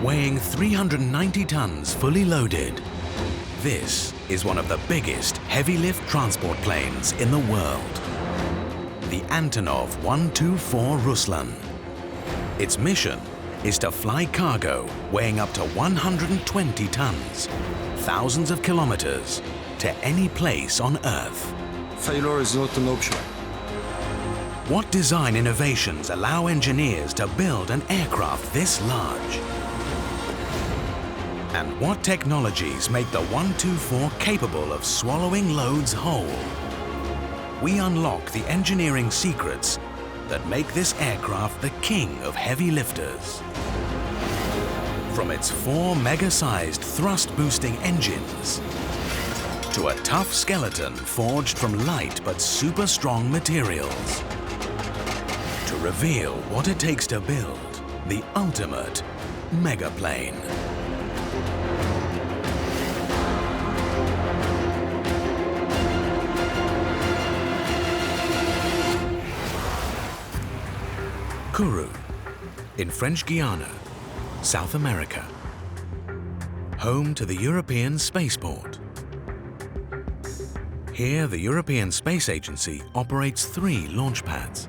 weighing 390 tons fully loaded. This is one of the biggest heavy-lift transport planes in the world. The Antonov 124 Ruslan. Its mission is to fly cargo weighing up to 120 tons, thousands of kilometers, to any place on Earth. Failure is not an option. What design innovations allow engineers to build an aircraft this large? And what technologies make the 124 capable of swallowing loads whole? We unlock the engineering secrets that make this aircraft the king of heavy lifters. From its 4 mega-sized thrust-boosting engines to a tough skeleton forged from light but super strong materials, to reveal what it takes to build the ultimate megaplane. Kourou, in French Guiana, South America. Home to the European Spaceport. Here, the European Space Agency operates 3 launch pads.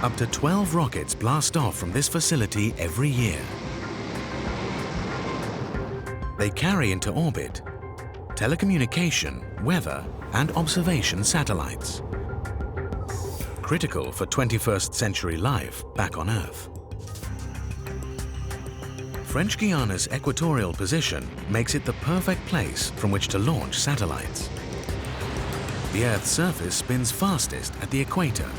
Up to 12 rockets blast off from this facility every year. They carry into orbit telecommunication, weather, and observation satellites, critical for 21st century life back on Earth. French Guiana's equatorial position makes it the perfect place from which to launch satellites. The Earth's surface spins fastest at the equator.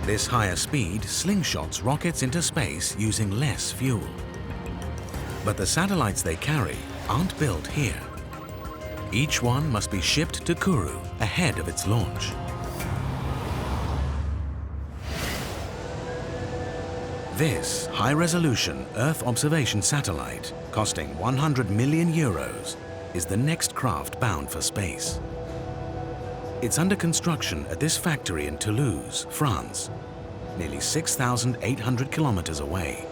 This higher speed slingshots rockets into space using less fuel. But the satellites they carry aren't built here. Each one must be shipped to Kourou ahead of its launch. This high-resolution Earth observation satellite, costing 100 million euros, is the next craft bound for space. It's under construction at this factory in Toulouse, France, nearly 6,800 kilometers away.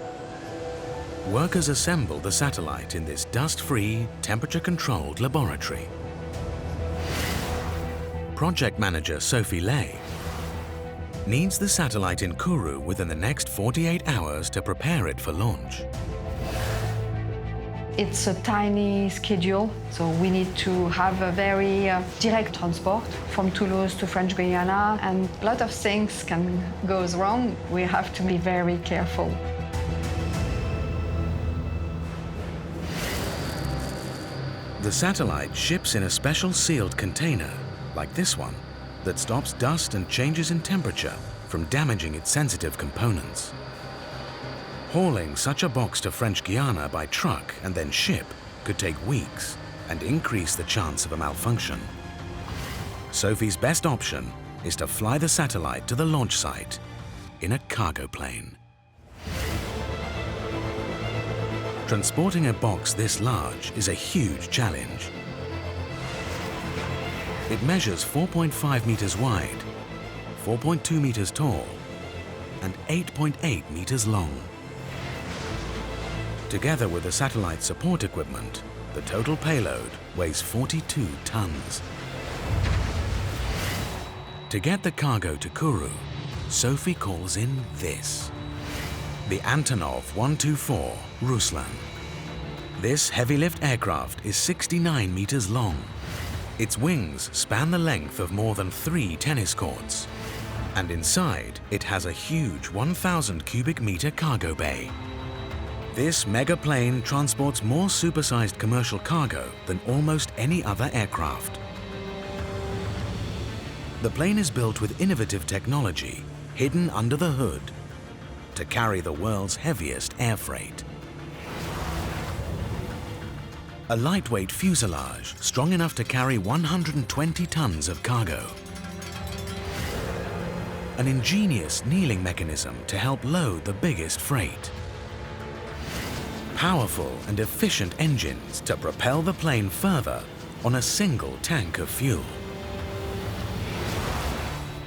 Workers assemble the satellite in this dust-free, temperature-controlled laboratory. Project manager Sophie Lay needs the satellite in Kourou within the next 48 hours to prepare it for launch. It's a tiny schedule, so we need to have a very direct transport from Toulouse to French Guiana, and a lot of things can go wrong. We have to be very careful. The satellite ships in a special sealed container, like this one, that stops dust and changes in temperature from damaging its sensitive components. Hauling such a box to French Guiana by truck and then ship could take weeks and increase the chance of a malfunction. Sophie's best option is to fly the satellite to the launch site in a cargo plane. Transporting a box this large is a huge challenge. It measures 4.5 meters wide, 4.2 meters tall, and 8.8 meters long. Together with the satellite support equipment, the total payload weighs 42 tons. To get the cargo to Kourou, Sophie calls in this: the Antonov 124 Ruslan. This heavy-lift aircraft is 69 meters long. Its wings span the length of more than 3 tennis courts. And inside, it has a huge 1,000 cubic meter cargo bay. This mega plane transports more supersized commercial cargo than almost any other aircraft. The plane is built with innovative technology hidden under the hood to carry the world's heaviest air freight. A lightweight fuselage strong enough to carry 120 tons of cargo. An ingenious kneeling mechanism to help load the biggest freight. Powerful and efficient engines to propel the plane further on a single tank of fuel.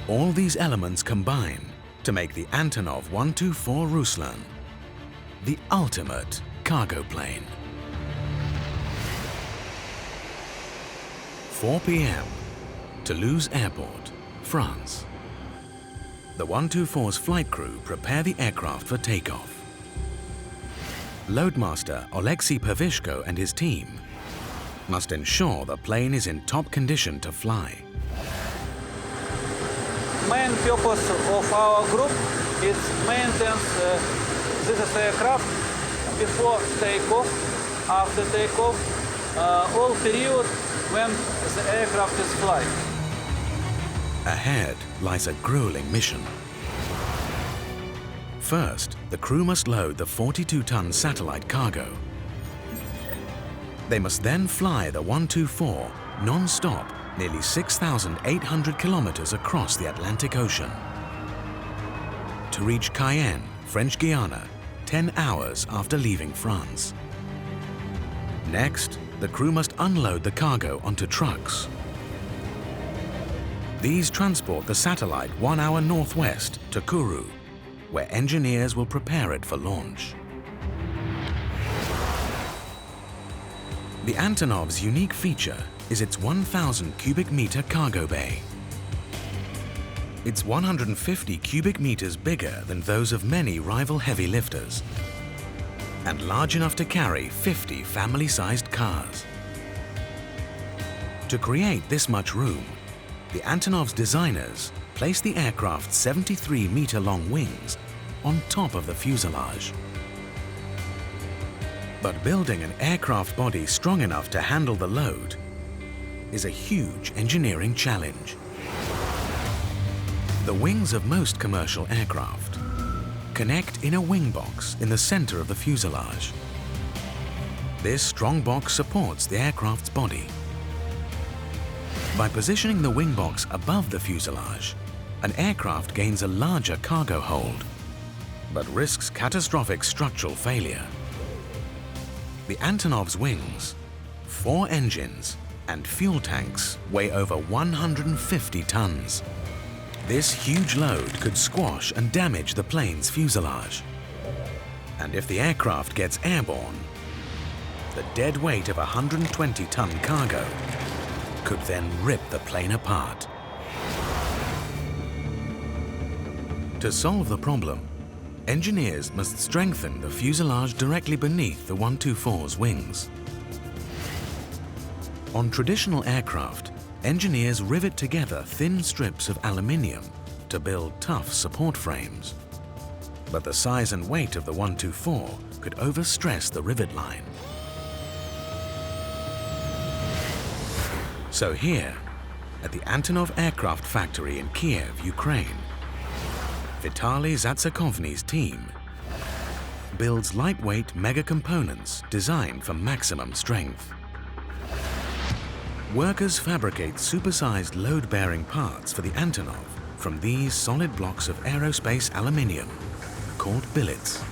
All these elements combine to make the Antonov 124 Ruslan the ultimate cargo plane. 4 p.m. Toulouse Airport, France. The 124's flight crew prepare the aircraft for takeoff. Loadmaster Oleksiy Pavishko and his team must ensure the plane is in top condition to fly. Main purpose of our group is maintenance this aircraft before takeoff, after takeoff, all period when the aircraft is flying. Ahead lies a grueling mission. First, the crew must load the 42-ton satellite cargo. They must then fly the 124 non-stop nearly 6,800 kilometers across the Atlantic Ocean to reach Cayenne, French Guiana, 10 hours after leaving France. Next, the crew must unload the cargo onto trucks. These transport the satellite 1 hour northwest to Kourou, where engineers will prepare it for launch. The Antonov's unique feature is its 1,000 cubic meter cargo bay. It's 150 cubic meters bigger than those of many rival heavy lifters and large enough to carry 50 family-sized cars. To create this much room, the Antonov's designers placed the aircraft's 73-meter-long wings on top of the fuselage. But building an aircraft body strong enough to handle the load is a huge engineering challenge. The wings of most commercial aircraft connect in a wing box in the center of the fuselage. This strong box supports the aircraft's body. By positioning the wing box above the fuselage, an aircraft gains a larger cargo hold, but risks catastrophic structural failure. The Antonov's wings, 4 engines, and fuel tanks weigh over 150 tons. This huge load could squash and damage the plane's fuselage. And if the aircraft gets airborne, the dead weight of a 120-ton cargo could then rip the plane apart. To solve the problem, engineers must strengthen the fuselage directly beneath the 124's wings. On traditional aircraft, engineers rivet together thin strips of aluminium to build tough support frames. But the size and weight of the 124 could overstress the rivet line. So here, at the Antonov aircraft factory in Kiev, Ukraine, Vitaly Zatsakovny's team builds lightweight mega components designed for maximum strength. Workers fabricate supersized load-bearing parts for the Antonov from these solid blocks of aerospace aluminium called billets.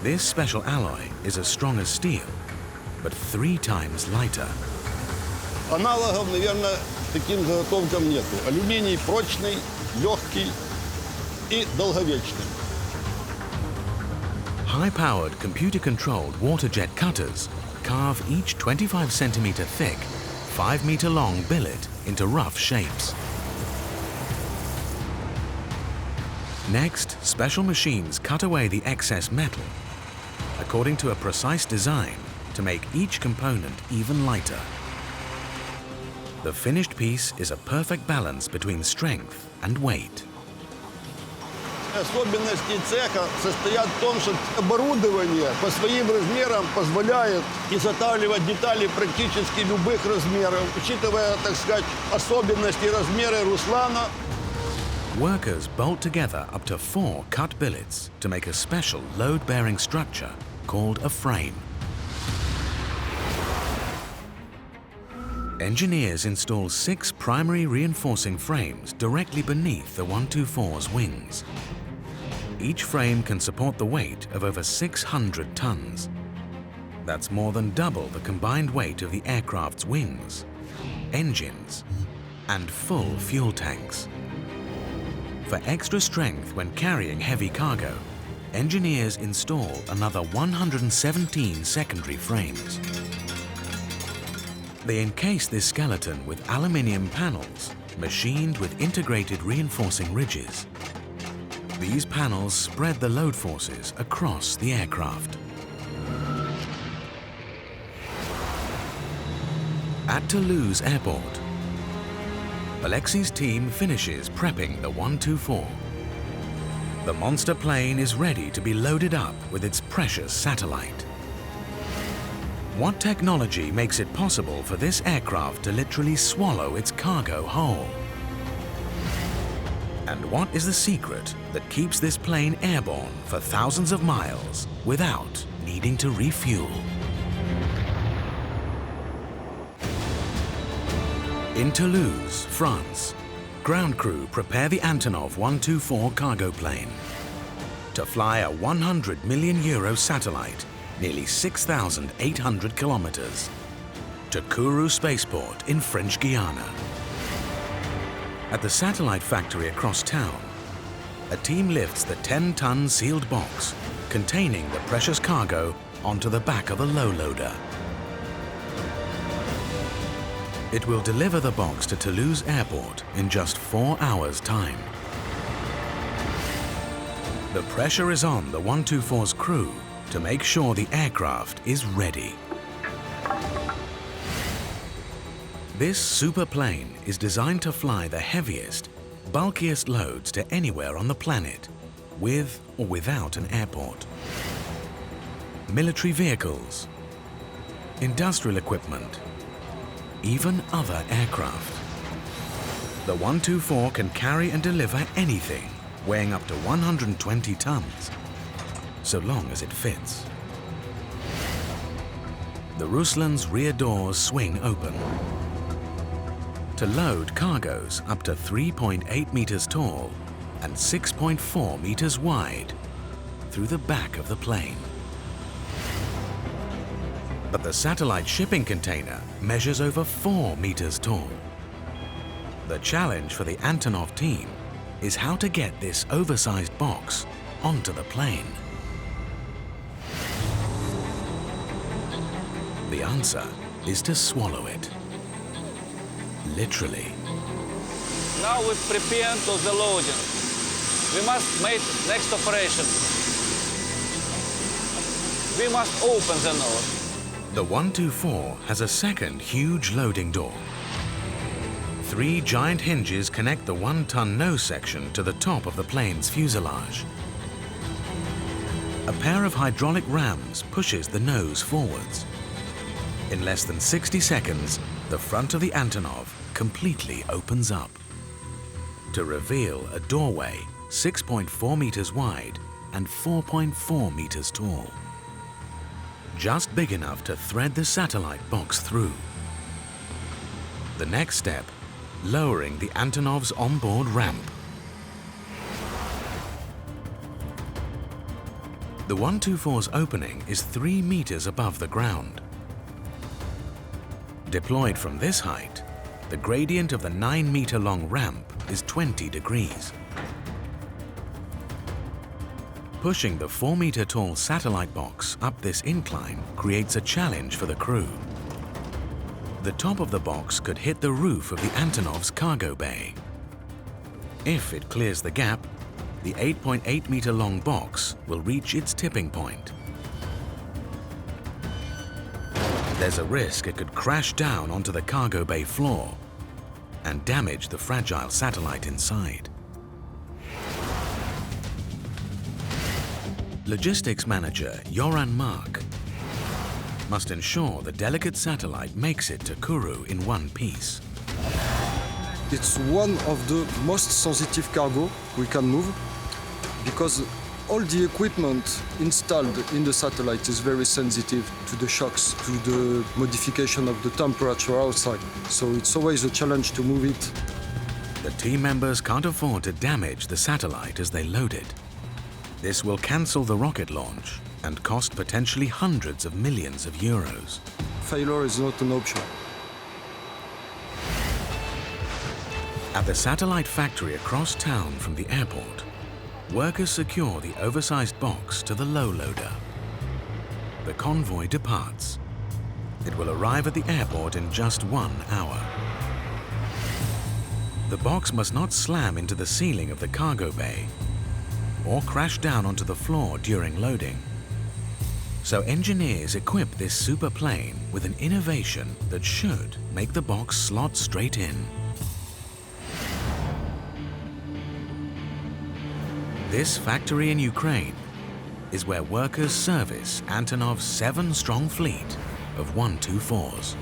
This special alloy is as strong as steel, but 3 times lighter. Аналогов, наверное, таким заготовкам нету. Алюминий прочный, легкий и долговечный. High-powered, computer-controlled water jet cutters carve each 25-centimeter thick, 5-meter-long billet into rough shapes. Next, special machines cut away the excess metal according to a precise design to make each component even lighter. The finished piece is a perfect balance between strength and weight. Особенности цеха состоят в том, что оборудование по своим размерам позволяет изготавливать детали практически любых размеров, учитывая, так сказать, особенности и размеры Руслана. Workers bolt together up to 4 cut billets to make a special load-bearing structure called a frame. Engineers install 6 primary reinforcing frames directly beneath the 124's wings. Each frame can support the weight of over 600 tons. That's more than double the combined weight of the aircraft's wings, engines, and full fuel tanks. For extra strength when carrying heavy cargo, engineers install another 117 secondary frames. They encase this skeleton with aluminium panels machined with integrated reinforcing ridges. These panels spread the load forces across the aircraft. At Toulouse Airport, Alexei's team finishes prepping the 124. The monster plane is ready to be loaded up with its precious satellite. What technology makes it possible for this aircraft to literally swallow its cargo whole? And what is the secret that keeps this plane airborne for thousands of miles without needing to refuel? In Toulouse, France, ground crew prepare the Antonov 124 cargo plane to fly a 100 million euro satellite nearly 6,800 kilometers to Kourou spaceport in French Guiana. At the satellite factory across town, a team lifts the 10-ton sealed box containing the precious cargo onto the back of a low loader. It will deliver the box to Toulouse Airport in just 4 hours' time. The pressure is on the 124's crew to make sure the aircraft is ready. This super plane is designed to fly the heaviest, bulkiest loads to anywhere on the planet, with or without an airport. Military vehicles, industrial equipment, even other aircraft. The 124 can carry and deliver anything weighing up to 120 tons, so long as it fits. The Ruslan's rear doors swing open to load cargoes up to 3.8 meters tall and 6.4 meters wide through the back of the plane. But the satellite shipping container measures over 4 meters tall. The challenge for the Antonov team is how to get this oversized box onto the plane. The answer is to swallow it. Literally. Now we prepare to the loading. We must make next operation. We must open the nose. The 124 has a second huge loading door. 3 giant hinges connect the 1-ton nose section to the top of the plane's fuselage. A pair of hydraulic rams pushes the nose forwards. In less than 60 seconds, the front of the Antonov completely opens up to reveal a doorway 6.4 meters wide and 4.4 meters tall. Just big enough to thread the satellite box through. The next step, lowering the Antonov's onboard ramp. The 124's opening is 3 meters above the ground. Deployed from this height, the gradient of the 9-meter-long ramp is 20 degrees. Pushing the 4-meter-tall satellite box up this incline creates a challenge for the crew. The top of the box could hit the roof of the Antonov's cargo bay. If it clears the gap, the 8.8-meter-long box will reach its tipping point. There's a risk it could crash down onto the cargo bay floor and damage the fragile satellite inside. Logistics manager Joran Mark must ensure the delicate satellite makes it to Kourou in one piece. It's one of the most sensitive cargo we can move because all the equipment installed in the satellite is very sensitive to the shocks, to the modification of the temperature outside. So it's always a challenge to move it. The team members can't afford to damage the satellite as they load it. This will cancel the rocket launch and cost potentially hundreds of millions of euros. Failure is not an option. At the satellite factory across town from the airport, workers secure the oversized box to the low loader. The convoy departs. It will arrive at the airport in just 1 hour. The box must not slam into the ceiling of the cargo bay or crash down onto the floor during loading. So engineers equip this super plane with an innovation that should make the box slot straight in. This factory in Ukraine is where workers service Antonov's 7-strong fleet of 124s.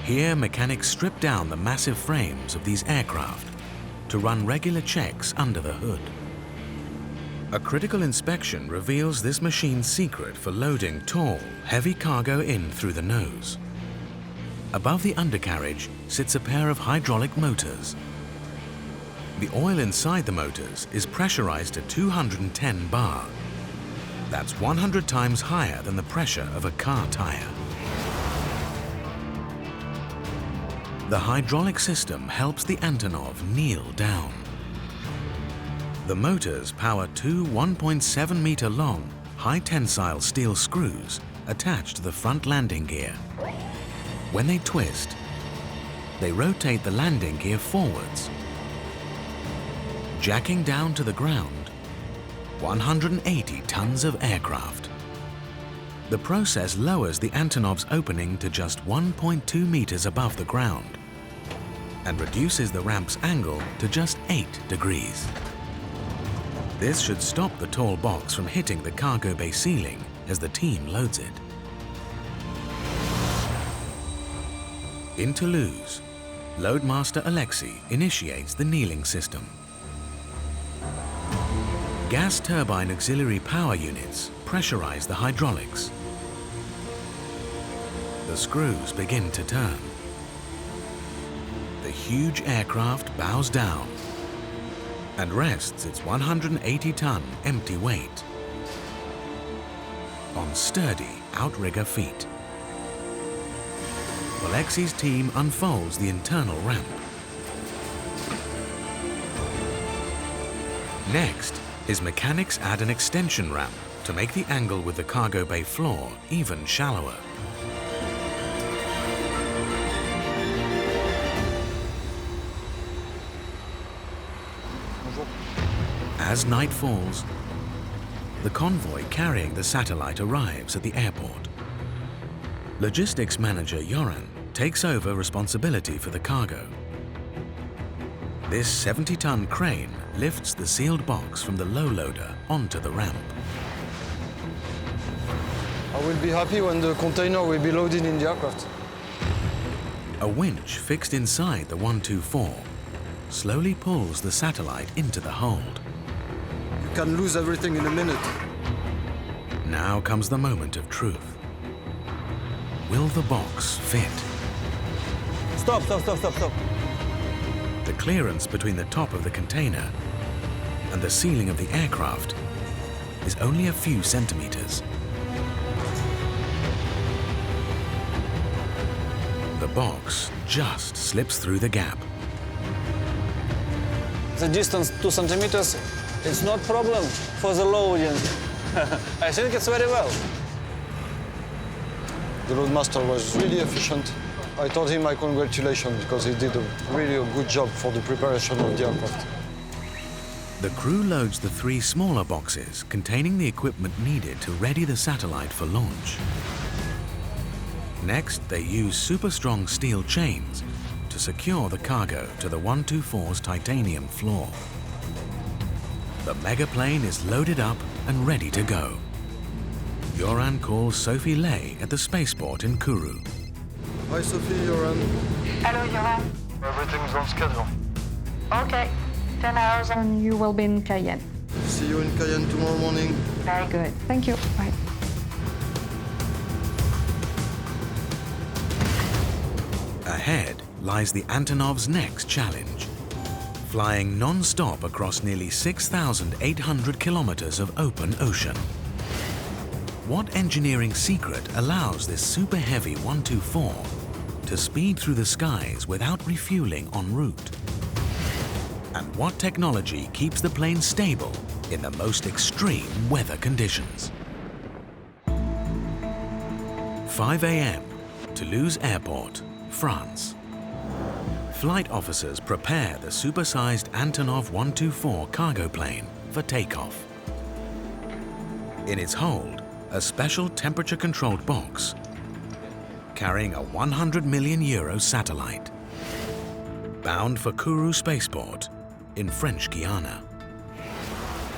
Here, mechanics strip down the massive frames of these aircraft to run regular checks under the hood. A critical inspection reveals this machine's secret for loading tall, heavy cargo in through the nose. Above the undercarriage sits a pair of hydraulic motors. The oil inside the motors is pressurized to 210 bar. That's 100 times higher than the pressure of a car tire. The hydraulic system helps the Antonov kneel down. The motors power two 1.7-meter long, high-tensile steel screws attached to the front landing gear. When they twist, they rotate the landing gear forwards, jacking down to the ground 180 tons of aircraft. The process lowers the Antonov's opening to just 1.2 meters above the ground and reduces the ramp's angle to just 8 degrees. This should stop the tall box from hitting the cargo bay ceiling as the team loads it. In Toulouse, Loadmaster Alexei initiates the kneeling system. Gas turbine auxiliary power units pressurize the hydraulics. The screws begin to turn. The huge aircraft bows down and rests its 180-ton empty weight on sturdy outrigger feet. Alexei's team unfolds the internal ramp. Next, his mechanics add an extension ramp to make the angle with the cargo bay floor even shallower. As night falls, the convoy carrying the satellite arrives at the airport. Logistics manager Yoran takes over responsibility for the cargo. This 70-ton crane lifts the sealed box from the low loader onto the ramp. I will be happy when the container will be loaded in the aircraft. A winch fixed inside the 124 slowly pulls the satellite into the hold. You can lose everything in a minute. Now comes the moment of truth. Will the box fit? Stop, stop, stop, stop, stop. The clearance between the top of the container and the ceiling of the aircraft is only a few centimeters. The box just slips through the gap. The distance 2 centimeters, it's not problem for the loading. I think it's very well. The loadmaster was really efficient. I told him my congratulations because he did a really good job for the preparation of the aircraft. The crew loads the 3 smaller boxes containing the equipment needed to ready the satellite for launch. Next, they use super strong steel chains to secure the cargo to the 124's titanium floor. The megaplane is loaded up and ready to go. Yoran calls Sophie Lay at the spaceport in Kourou. Hi, Sophie, Yoran. Hello, Yoran. Everything's on schedule. Okay, 10 hours and you will be in Cayenne. See you in Cayenne tomorrow morning. Very good. Thank you. Bye. Ahead lies the Antonov's next challenge, flying non-stop across nearly 6,800 kilometers of open ocean. What engineering secret allows this super heavy 124 to speed through the skies without refueling en route? And what technology keeps the plane stable in the most extreme weather conditions? 5 a.m., Toulouse Airport, France. Flight officers prepare the supersized Antonov 124 cargo plane for takeoff. In its hold, a special temperature-controlled box carrying a 100 million euro satellite, bound for Kourou spaceport in French Guiana.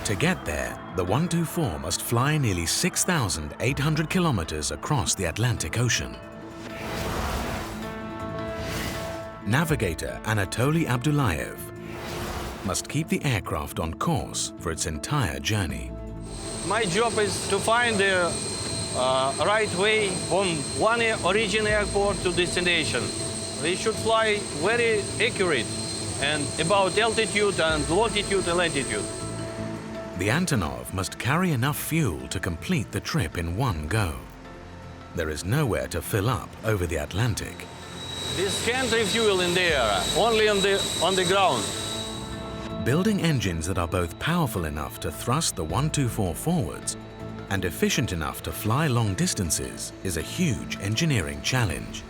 To get there, the 124 must fly nearly 6,800 kilometers across the Atlantic Ocean. Navigator Anatoly Abdullayev must keep the aircraft on course for its entire journey. My job is to find the right way from one origin airport to destination. We should fly very accurate and about altitude and longitude and latitude. The Antonov must carry enough fuel to complete the trip in one go. There is nowhere to fill up over the Atlantic. This can't refuel in the air, only on the ground. Building engines that are both powerful enough to thrust the 124 forwards and efficient enough to fly long distances is a huge engineering challenge.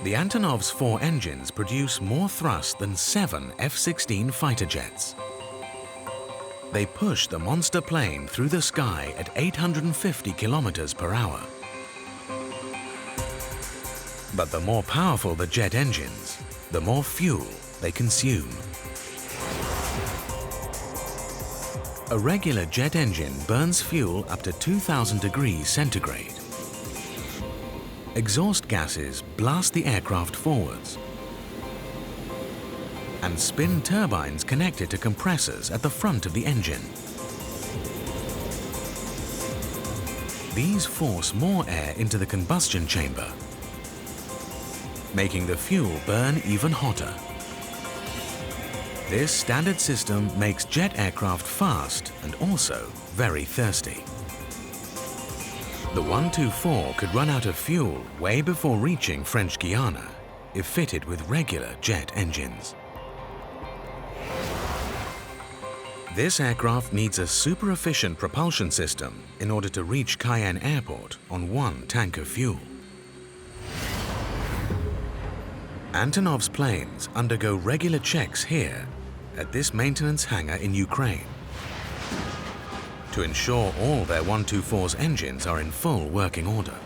The Antonov's 4 engines produce more thrust than 7 F-16 fighter jets. They push the monster plane through the sky at 850 kilometers per hour. But the more powerful the jet engines, the more fuel they consume. A regular jet engine burns fuel up to 2,000 degrees centigrade. Exhaust gases blast the aircraft forwards and spin turbines connected to compressors at the front of the engine. These force more air into the combustion chamber, making the fuel burn even hotter. This standard system makes jet aircraft fast and also very thirsty. The 124 could run out of fuel way before reaching French Guiana if fitted with regular jet engines. This aircraft needs a super-efficient propulsion system in order to reach Cayenne Airport on 1 tank of fuel. Antonov's planes undergo regular checks here at this maintenance hangar in Ukraine to ensure all their 124's engines are in full working order.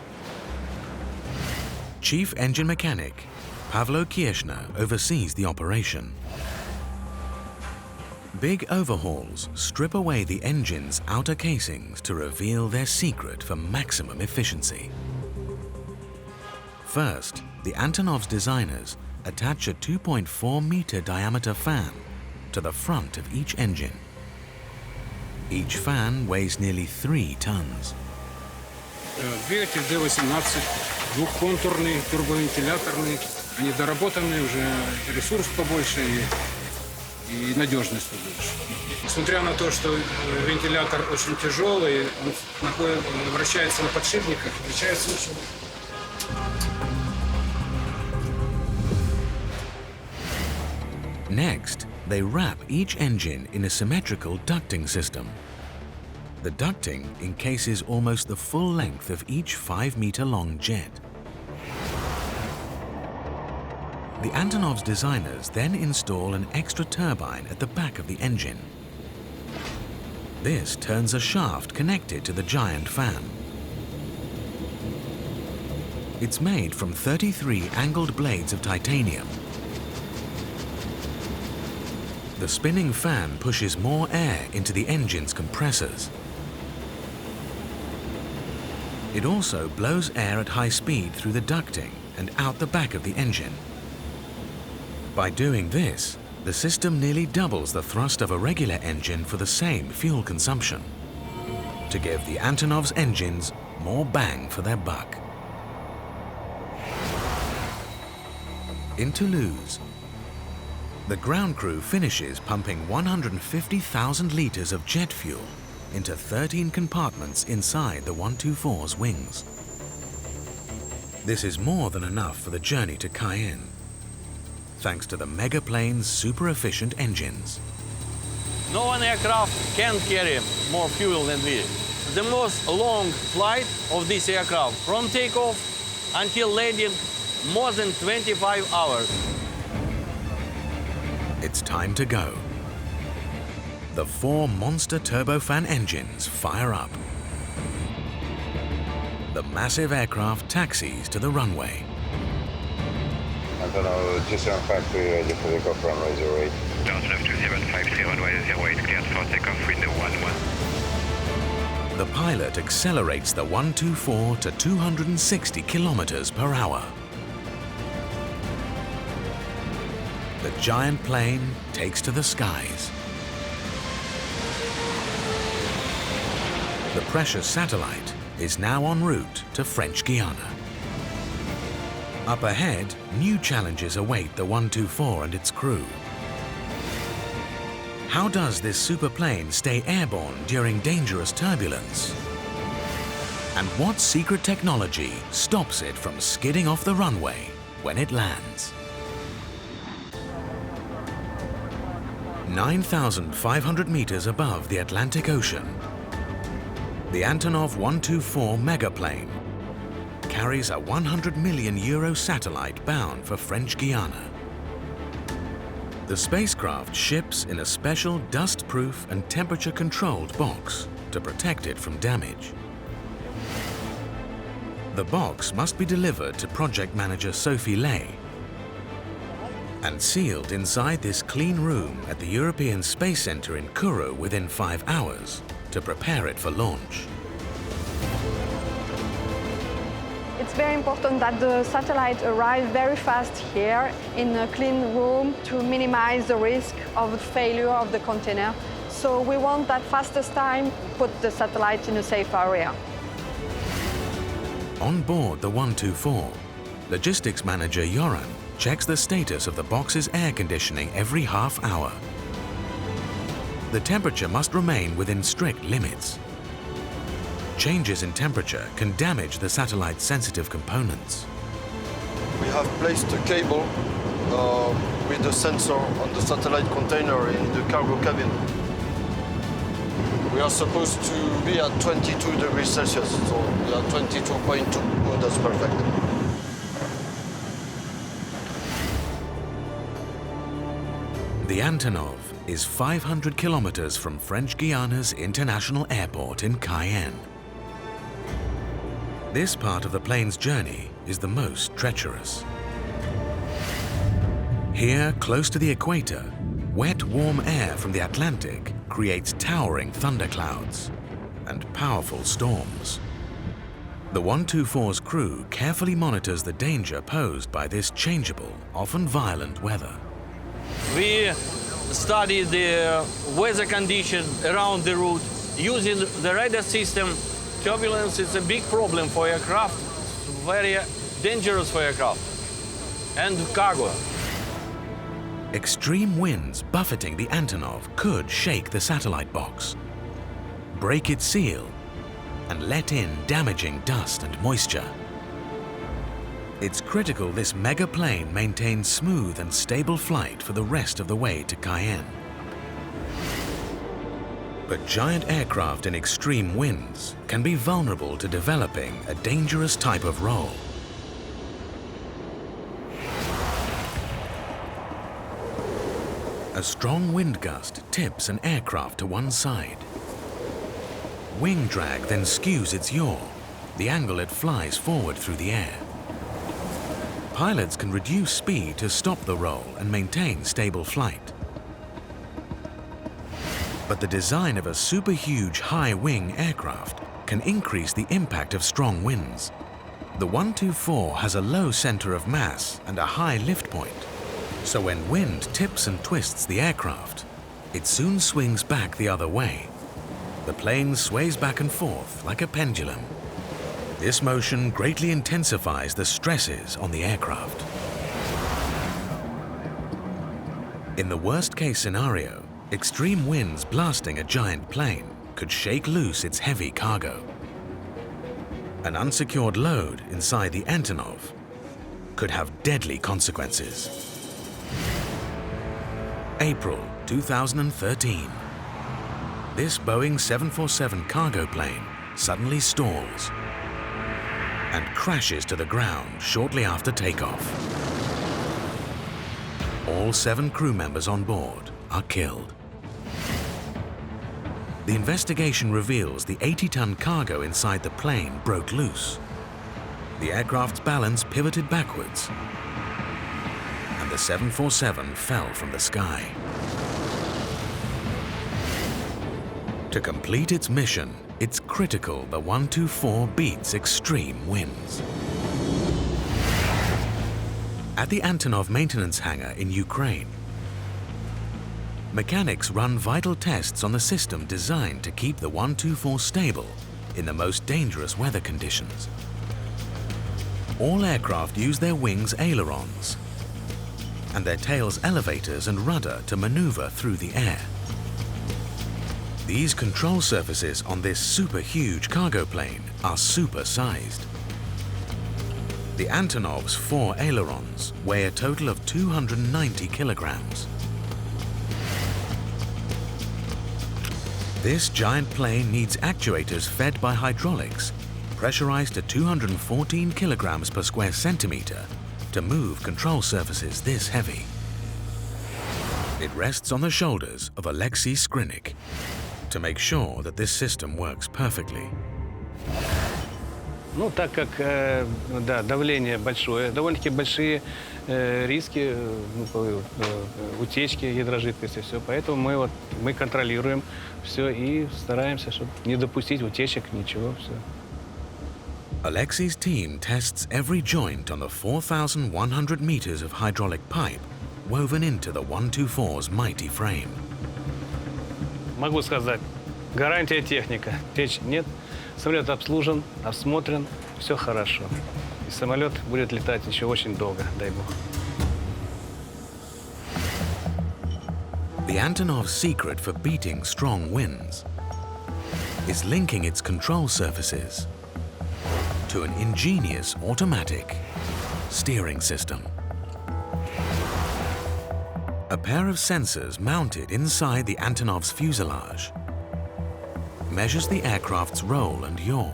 Chief Engine Mechanic Pavlo Kieschner oversees the operation. Big overhauls strip away the engine's outer casings to reveal their secret for maximum efficiency. First, the Antonov's designers attach a 2.4-meter diameter fan to the front of each engine. Each fan weighs nearly 3 tons. Двигатель D18, двухконтурный, турбовентиляторный, они доработанные, уже ресурс побольше и надежность побольше. Несмотря на то, что вентилятор очень тяжелый, он вращается на подшипниках, вращается очень. Next, they wrap each engine in a symmetrical ducting system. The ducting encases almost the full length of each 5-meter-long jet. The Antonov's designers then install an extra turbine at the back of the engine. This turns a shaft connected to the giant fan. It's made from 33 angled blades of titanium. The spinning fan pushes more air into the engine's compressors. It also blows air at high speed through the ducting and out the back of the engine. By doing this, the system nearly doubles the thrust of a regular engine for the same fuel consumption, to give the Antonov's engines more bang for their buck. In Toulouse, the ground crew finishes pumping 150,000 liters of jet fuel into 13 compartments inside the 124's wings. This is more than enough for the journey to Cayenne, thanks to the megaplane's super-efficient engines. No one aircraft can carry more fuel than we. The most long flight of this aircraft, from takeoff until landing, more than 25 hours. It's time to go. The 4 monster turbofan engines fire up. The massive aircraft taxis to the runway. Antonov, G7 factory ready for takeoff, runway 08. Antonov 2753, runway 08, cleared for takeoff, window 11. The pilot accelerates the 124 to 260 kilometers per hour. The giant plane takes to the skies. The precious satellite is now en route to French Guiana. Up ahead, new challenges await the 124 and its crew. How does this superplane stay airborne during dangerous turbulence? And what secret technology stops it from skidding off the runway when it lands? 9,500 meters above the Atlantic Ocean, the Antonov 124 megaplane carries a €100 million satellite bound for French Guiana. The spacecraft ships in a special dust-proof and temperature-controlled box to protect it from damage. The box must be delivered to project manager Sophie Lay and sealed inside this clean room at the European Space Center in Kourou within 5 hours to prepare it for launch. It's very important that the satellite arrive very fast here in a clean room to minimize the risk of failure of the container. So we want that fastest time to put the satellite in a safe area. On board the 124, logistics manager Yoran checks the status of the box's air conditioning every half hour. The temperature must remain within strict limits. Changes in temperature can damage the satellite's sensitive components. We have placed a cable with the sensor on the satellite container in the cargo cabin. We are supposed to be at 22 degrees Celsius, so we are 22.2. Oh, that's perfect. The Antonov is 500 kilometers from French Guiana's international airport in Cayenne. This part of the plane's journey is the most treacherous. Here, close to the equator, wet, warm air from the Atlantic creates towering thunderclouds and powerful storms. The 124's crew carefully monitors the danger posed by this changeable, often violent weather. We study the weather condition around the route using the radar system. Turbulence is a big problem for aircraft, very dangerous for aircraft and cargo. Extreme winds buffeting the Antonov could shake the satellite box, break its seal, and let in damaging dust and moisture. It's critical this mega plane maintains smooth and stable flight for the rest of the way to Cayenne. But giant aircraft in extreme winds can be vulnerable to developing a dangerous type of roll. A strong wind gust tips an aircraft to one side. Wing drag then skews its yaw, the angle it flies forward through the air. Pilots can reduce speed to stop the roll and maintain stable flight. But the design of a super-huge high-wing aircraft can increase the impact of strong winds. The 124 has a low center of mass and a high lift point, so when wind tips and twists the aircraft, it soon swings back the other way. The plane sways back and forth like a pendulum. This motion greatly intensifies the stresses on the aircraft. In the worst-case scenario, extreme winds blasting a giant plane could shake loose its heavy cargo. An unsecured load inside the Antonov could have deadly consequences. April 2013. This Boeing 747 cargo plane suddenly stalls and crashes to the ground shortly after takeoff. All 7 crew members on board are killed. The investigation reveals the 80-ton cargo inside the plane broke loose. The aircraft's balance pivoted backwards, and the 747 fell from the sky. To complete its mission, it's critical the 124 beats extreme winds. At the Antonov maintenance hangar in Ukraine, mechanics run vital tests on the system designed to keep the 124 stable in the most dangerous weather conditions. All aircraft use their wings ailerons and their tails elevators and rudder to maneuver through the air. These control surfaces on this super-huge cargo plane are super-sized. The Antonov's 4 ailerons weigh a total of 290 kilograms. This giant plane needs actuators fed by hydraulics, pressurized to 214 kilograms per square centimeter to move control surfaces this heavy. It rests on the shoulders of Alexei Skrinik to make sure that this system works perfectly. Ну, так как да, давление большое, довольно-таки большие риски утечки гидрожидкости, все. Поэтому мы контролируем все и стараемся, чтобы не допустить утечек, ничего, все. Alexei's team tests every joint on the 4,100 meters of hydraulic pipe woven into the 124's mighty frame. Могу сказать, гарантия техника. Течь нет. Самолет обслужен, осмотрен, все хорошо. И самолет будет летать еще очень долго, дай бог. The Antonov's secret for beating strong winds is linking its control surfaces to an ingenious automatic steering system. A pair of sensors mounted inside the Antonov's fuselage measures the aircraft's roll and yaw.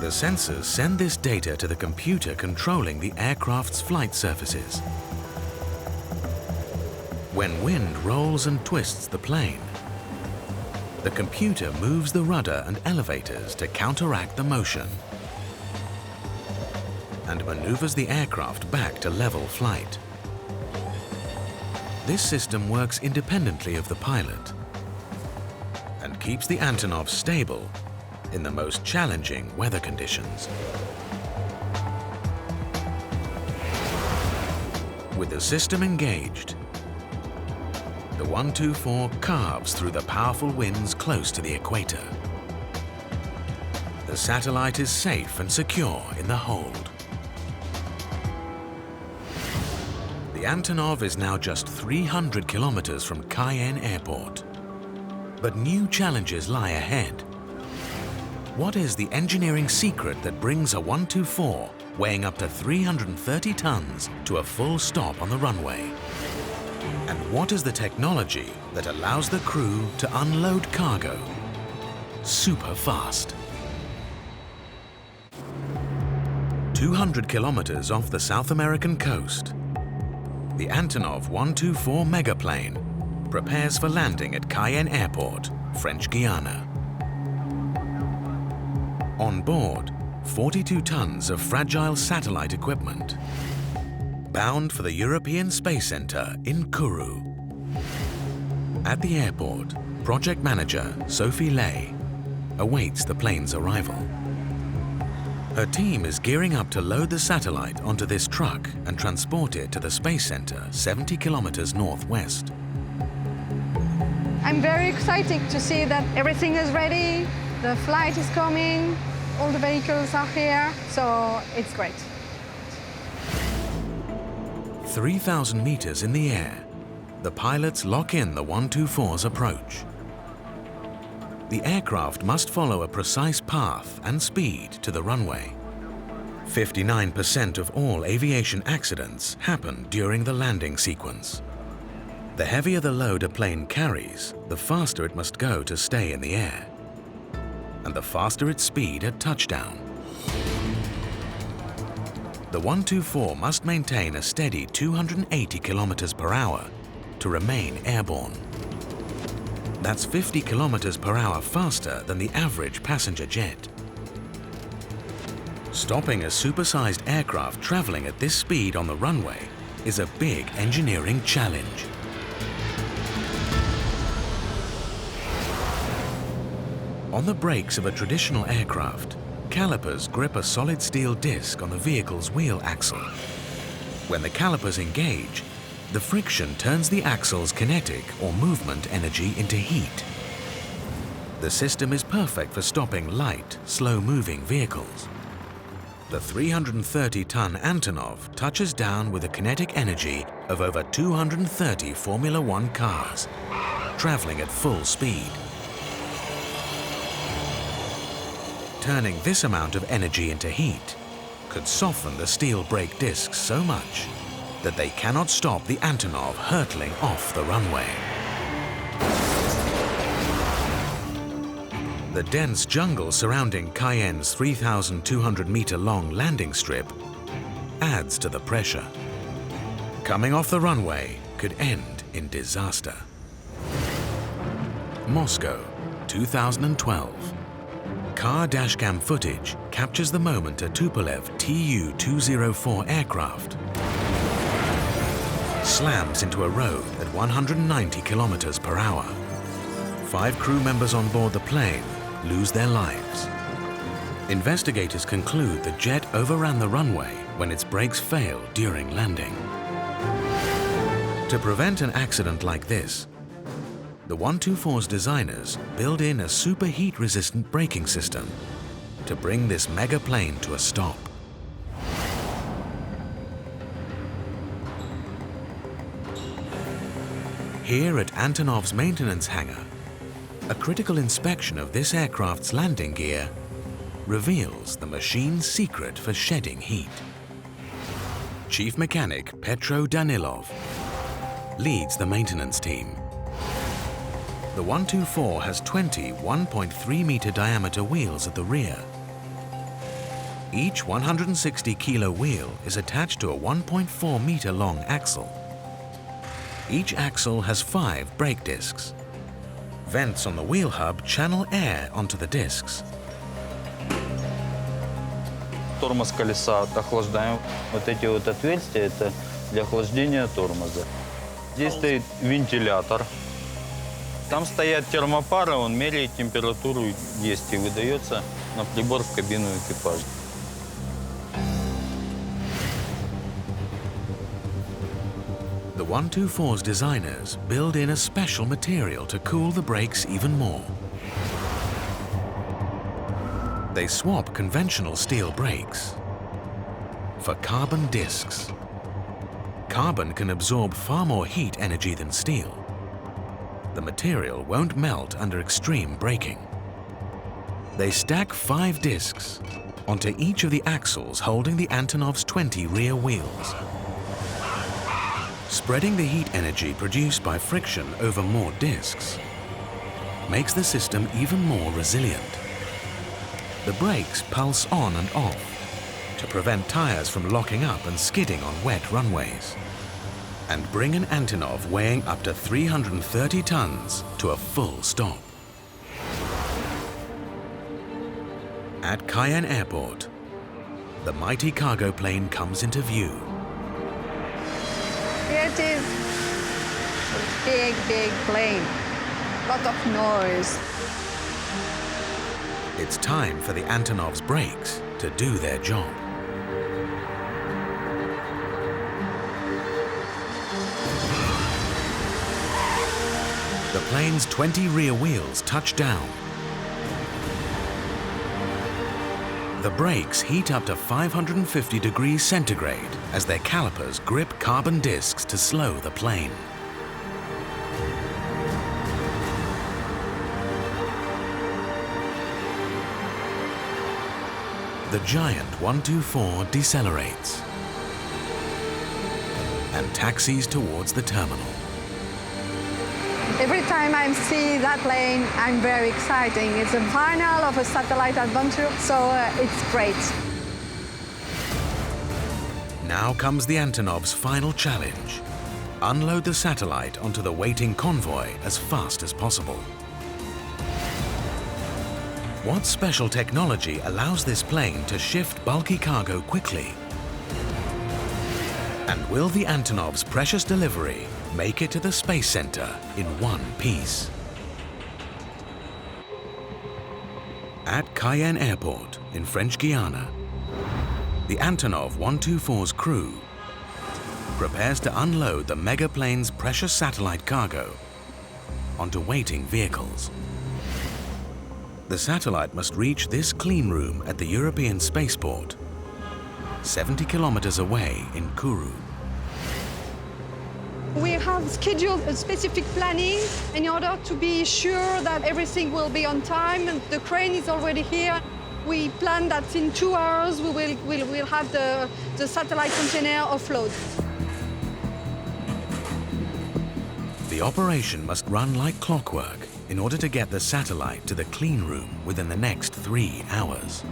The sensors send this data to the computer controlling the aircraft's flight surfaces. When wind rolls and twists the plane, the computer moves the rudder and elevators to counteract the motion and maneuvers the aircraft back to level flight. This system works independently of the pilot and keeps the Antonov stable in the most challenging weather conditions. With the system engaged, the 124 carves through the powerful winds close to the equator. The satellite is safe and secure in the hold. The Antonov is now just 300 kilometers from Cayenne Airport. But new challenges lie ahead. What is the engineering secret that brings a 124 weighing up to 330 tons to a full stop on the runway? And what is the technology that allows the crew to unload cargo super fast? 200 kilometers off the South American coast, the Antonov 124 megaplane prepares for landing at Cayenne Airport, French Guiana. On board, 42 tons of fragile satellite equipment, bound for the European Space Center in Kourou. At the airport, project manager Sophie Lay awaits the plane's arrival. Her team is gearing up to load the satellite onto this truck and transport it to the Space Center 70 kilometers northwest. I'm very excited to see that everything is ready, the flight is coming, all the vehicles are here, so it's great. 3,000 meters in the air, the pilots lock in the 124's approach. the aircraft must follow a precise path and speed to the runway. 59% of all aviation accidents happen during the landing sequence. The heavier the load a plane carries, the faster it must go to stay in the air, and the faster its speed at touchdown. The 124 must maintain a steady 280 kilometers per hour to remain airborne. That's 50 kilometers per hour faster than the average passenger jet. Stopping a supersized aircraft traveling at this speed on the runway is a big engineering challenge. On the brakes of a traditional aircraft, calipers grip a solid steel disc on the vehicle's wheel axle. When the calipers engage, the friction turns the axle's kinetic or movement energy into heat. The system is perfect for stopping light, slow-moving vehicles. The 330-ton Antonov touches down with a kinetic energy of over 230 Formula One cars, traveling at full speed. Turning this amount of energy into heat could soften the steel brake discs so much that they cannot stop the Antonov hurtling off the runway. The dense jungle surrounding Cayenne's 3,200-meter-long landing strip adds to the pressure. Coming off the runway could end in disaster. Moscow, 2012. Car dashcam footage captures the moment a Tupolev Tu-204 aircraft slams into a road at 190 kilometers per hour. 5 crew members on board the plane lose their lives. Investigators conclude the jet overran the runway when its brakes failed during landing. To prevent an accident like this, the 124's designers build in a superheat-resistant braking system to bring this mega plane to a stop. Here at Antonov's maintenance hangar, a critical inspection of this aircraft's landing gear reveals the machine's secret for shedding heat. Chief Mechanic Petro Danilov leads the maintenance team. The 124 has 20 1.3-meter diameter wheels at the rear. Each 160-kilo wheel is attached to a 1.4-meter long axle. Each axle has 5 brake discs. Vents on the wheel hub channel air onto the discs. Тормоз колеса охлаждаем. Вот эти вот отверстия — это для охлаждения тормоза. Здесь стоит вентилятор. Там стоят термопары, он меряет температуру есть и выдается на прибор в кабину экипажа. The 124's designers build in a special material to cool the brakes even more. They swap conventional steel brakes for carbon discs. Carbon can absorb far more heat energy than steel. The material won't melt under extreme braking. They stack 5 discs onto each of the axles holding the Antonov's 20 rear wheels. Spreading the heat energy produced by friction over more discs makes the system even more resilient. The brakes pulse on and off to prevent tires from locking up and skidding on wet runways, and bring an Antonov weighing up to 330 tons to a full stop. At Cayenne Airport, the mighty cargo plane comes into view. Here it is. A big, big plane. Lot of noise. It's time for the Antonov's brakes to do their job. The plane's 20 rear wheels touch down. The brakes heat up to 550 degrees centigrade as their calipers grip carbon discs to slow the plane. the giant 124 decelerates and taxis towards the terminal. Every time I see that plane, I'm very excited. It's the final of a satellite adventure, so it's great. Now comes the Antonov's final challenge. Unload the satellite onto the waiting convoy as fast as possible. What special technology allows this plane to shift bulky cargo quickly? And will the Antonov's precious delivery make it to the Space Center in one piece? At Cayenne Airport in French Guiana, the Antonov 124's crew prepares to unload the megaplane's precious satellite cargo onto waiting vehicles. The satellite must reach this clean room at the European spaceport, 70 kilometers away in Kourou. We have scheduled a specific planning in order to be sure that everything will be on time, and the crane is already here. We plan that in 2 hours we'll have the satellite container offload. The operation must run like clockwork in order to get the satellite to the clean room within the next 3 hours.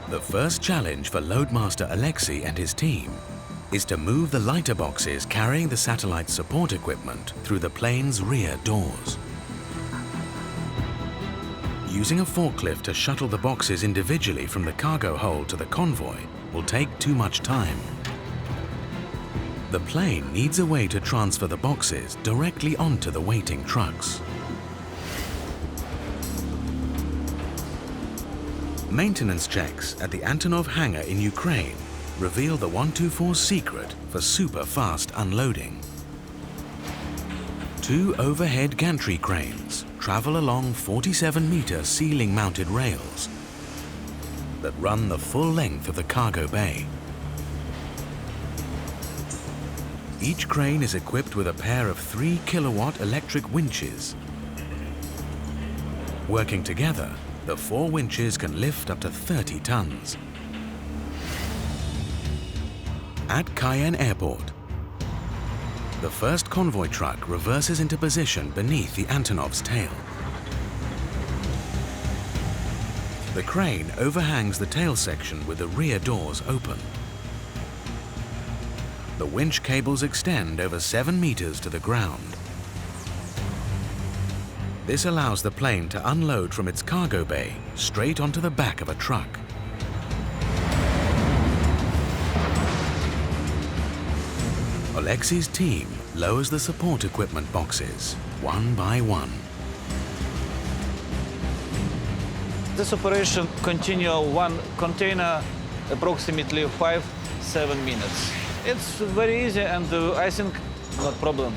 The first challenge for Loadmaster Alexei and his team is to move the lighter boxes carrying the satellite support equipment through the plane's rear doors. Using a forklift to shuttle the boxes individually from the cargo hold to the convoy will take too much time. The plane needs a way to transfer the boxes directly onto the waiting trucks. Maintenance checks at the Antonov hangar in Ukraine reveal the 124's secret for super-fast unloading. 2 overhead gantry cranes travel along 47-meter ceiling-mounted rails that run the full length of the cargo bay. Each crane is equipped with a pair of 3-kilowatt electric winches. Working together, the 4 winches can lift up to 30 tons. At Cayenne Airport, the first convoy truck reverses into position beneath the Antonov's tail. The crane overhangs the tail section with the rear doors open. The winch cables extend over 7 meters to the ground. This allows the plane to unload from its cargo bay straight onto the back of a truck. Alexei's team lowers the support equipment boxes one by one. This operation continues one container approximately 5-7 minutes. It's very easy and I think not problem.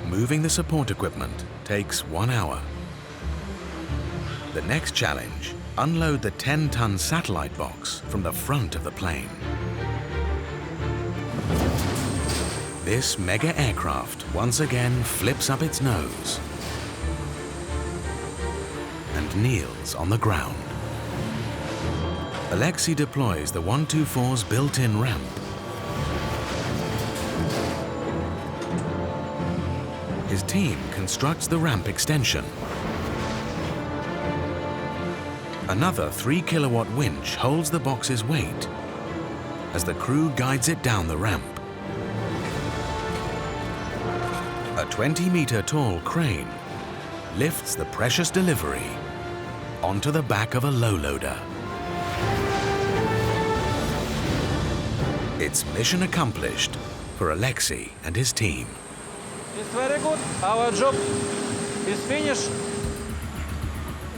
Moving the support equipment takes 1 hour. The next challenge, unload the 10-ton satellite box from the front of the plane. This mega aircraft once again flips up its nose and kneels on the ground. Alexei deploys the 124's built-in ramp. His team constructs the ramp extension. Another 3-kilowatt winch holds the box's weight as the crew guides it down the ramp. A 20-meter tall crane lifts the precious delivery onto the back of a low loader. It's mission accomplished for Alexei and his team. It's very good. Our job is finished.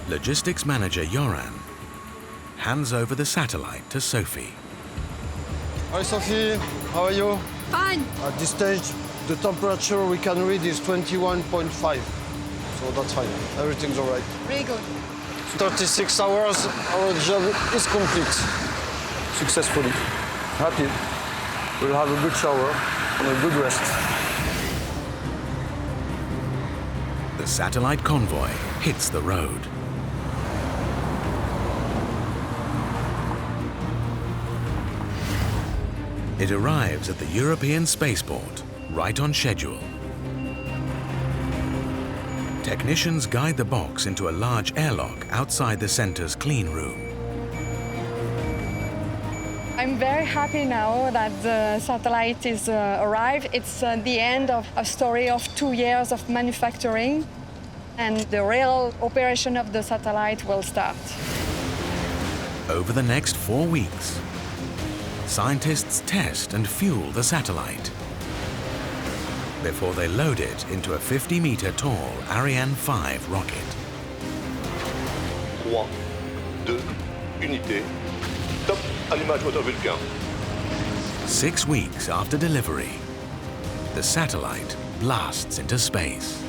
Logistics manager Yoran hands over the satellite to Sophie. Hi Sophie, how are you? Fine. At this stage, the temperature we can read is 21.5. So that's fine, everything's all right. Very good. 36 hours, our job is complete. Successfully. Happy. We'll have a good shower and a good rest. The the satellite convoy hits the road. It arrives at the European spaceport, right on schedule. Technicians guide the box into a large airlock outside the center's clean room. I'm very happy now that the satellite is arrived. It's the end of a story of 2 years of manufacturing, and the real operation of the satellite will start. Over the next 4 weeks, scientists test and fuel the satellite before they load it into a 50-meter tall Ariane 5 rocket. 3, 2, unité. Top, allumage moteur Vulcain. 6 weeks after delivery, the satellite blasts into space.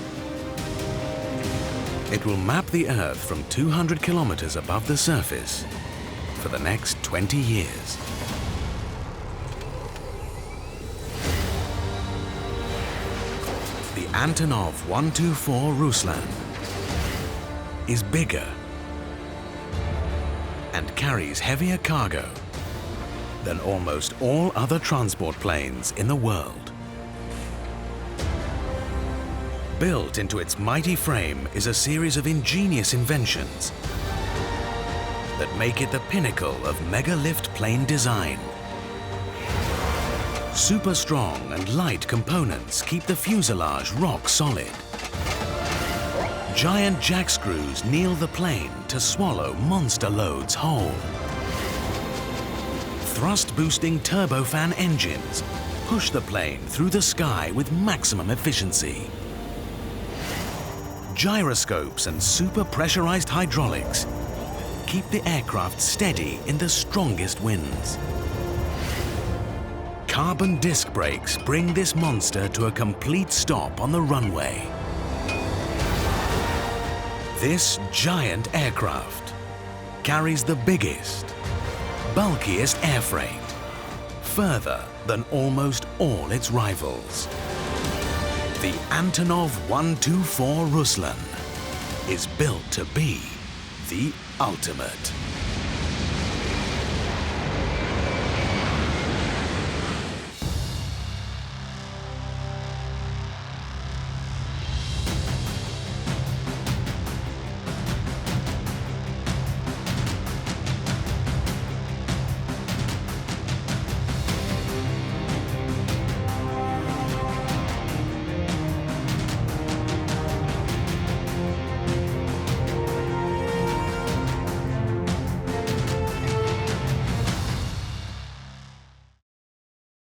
It will map the Earth from 200 kilometers above the surface for the next 20 years. The Antonov 124 Ruslan is bigger and carries heavier cargo than almost all other transport planes in the world. Built into its mighty frame is a series of ingenious inventions that make it the pinnacle of mega-lift plane design. Super strong and light components keep the fuselage rock solid. Giant jack screws kneel the plane to swallow monster loads whole. Thrust-boosting turbofan engines push the plane through the sky with maximum efficiency. Gyroscopes and super-pressurized hydraulics keep the aircraft steady in the strongest winds. Carbon disc brakes bring this monster to a complete stop on the runway. This giant aircraft carries the biggest, bulkiest air freight, further than almost all its rivals. The Antonov 124 Ruslan is built to be the ultimate.